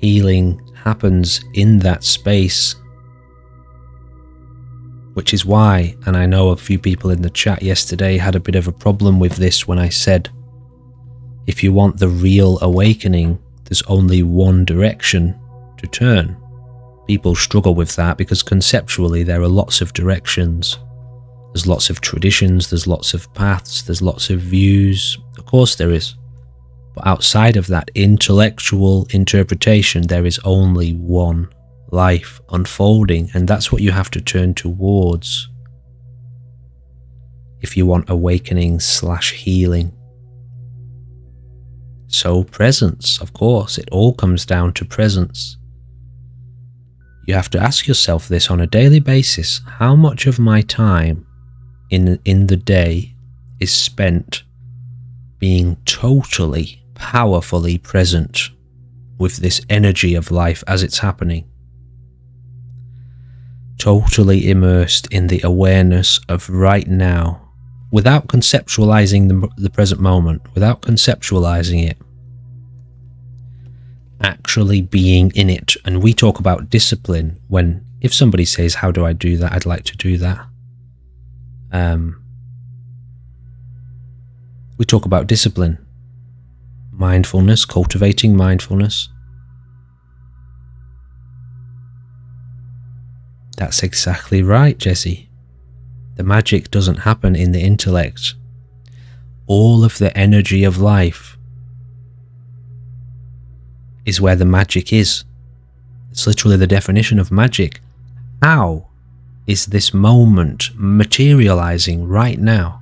healing happens in that space. Which is why, and I know a few people in the chat yesterday had a bit of a problem with this when I said, if you want the real awakening, there's only one direction to turn. People struggle with that because conceptually there are lots of directions. There's lots of traditions, there's lots of paths, there's lots of views. Of course there is. But outside of that intellectual interpretation, there is only one life unfolding, and that's what you have to turn towards if you want awakening/healing. So presence, of course, it all comes down to presence. You have to ask yourself this on a daily basis. How much of my time in the day is spent being totally, powerfully present with this energy of life as it's happening? Totally immersed in the awareness of right now, without conceptualizing the present moment, without conceptualizing it. Actually being in it. And we talk about discipline when, if somebody says, how do I do that? I'd like to do that. We talk about discipline, mindfulness, cultivating mindfulness. That's exactly right, Jesse. The magic doesn't happen in the intellect. All of the energy of life is where the magic is. It's literally the definition of magic. How is this moment materializing right now?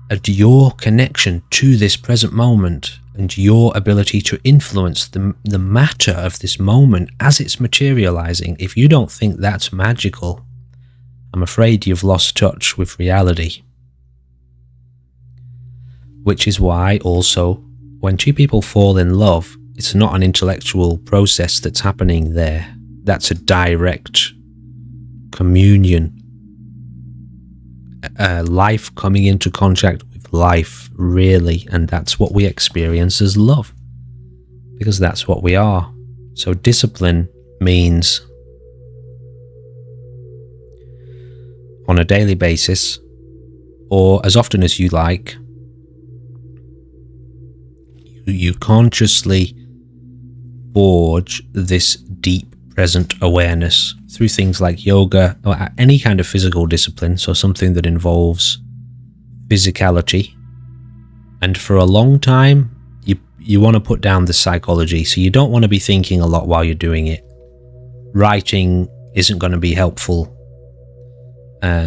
And your connection to this present moment and your ability to influence the matter of this moment as it's materializing, if you don't think that's magical, I'm afraid you've lost touch with reality. Which is why also, when two people fall in love, it's not an intellectual process that's happening there. That's a direct communion. Life coming into contact with life, really, and that's what we experience as love, because that's what we are. So discipline means on a daily basis, or as often as you like, you consciously forge this deep present awareness through things like yoga or any kind of physical discipline, so something that involves physicality. And for a long time, you want to put down the psychology, so you don't want to be thinking a lot while you're doing it. Writing isn't going to be helpful.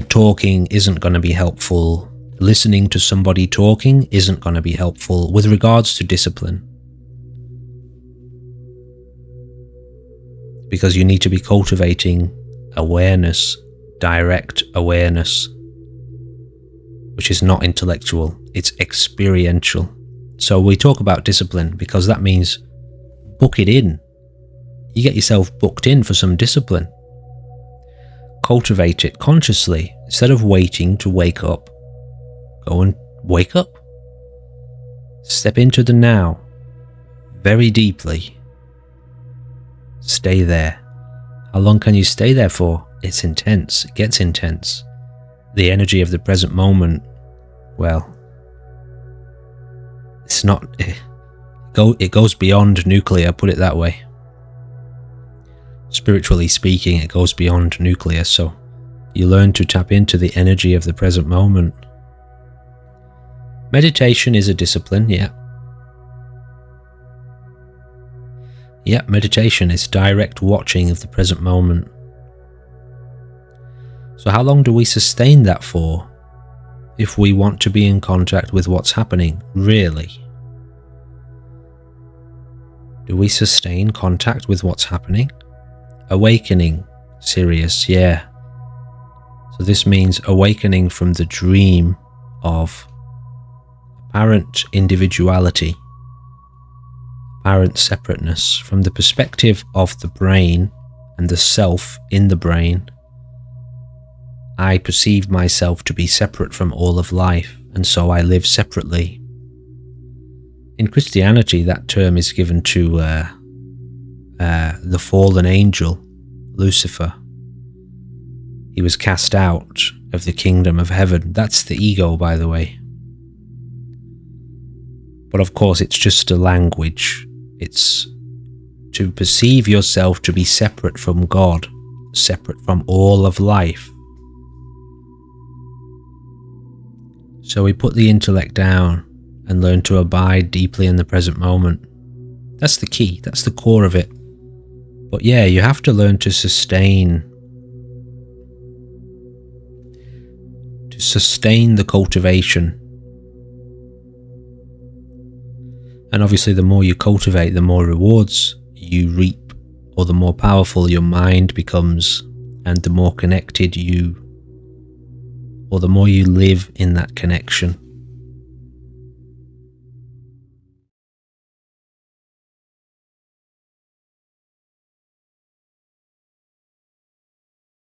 Talking isn't going to be helpful. Listening to somebody talking isn't going to be helpful with regards to discipline. Because you need to be cultivating awareness, direct awareness, which is not intellectual, it's experiential. So we talk about discipline because that means book it in. You get yourself booked in for some discipline. Cultivate it consciously instead of waiting to wake up. Go and wake up. Step into the now very deeply. Stay there. How long can you stay there for? It's intense. It gets intense. The energy of the present moment, well, it's not, it goes beyond nuclear, put it that way. Spiritually speaking, it goes beyond nuclear, so you learn to tap into the energy of the present moment. Meditation is a discipline, yeah. Yeah, meditation is direct watching of the present moment. So how long do we sustain that for if we want to be in contact with what's happening, really? Do we sustain contact with what's happening? Awakening, serious, yeah. So this means awakening from the dream of apparent individuality, apparent separateness, from the perspective of the brain and the self in the brain. I perceive myself to be separate from all of life, and so I live separately. In Christianity, that term is given to the fallen angel, Lucifer. He was cast out of the kingdom of heaven. That's the ego, by the way. But of course, it's just a language. It's to perceive yourself to be separate from God, separate from all of life. So we put the intellect down and learn to abide deeply in the present moment. That's the key, that's the core of it. But yeah, you have to learn to sustain the cultivation. And obviously the more you cultivate, the more rewards you reap, or the more powerful your mind becomes, and the more connected or the more you live in that connection.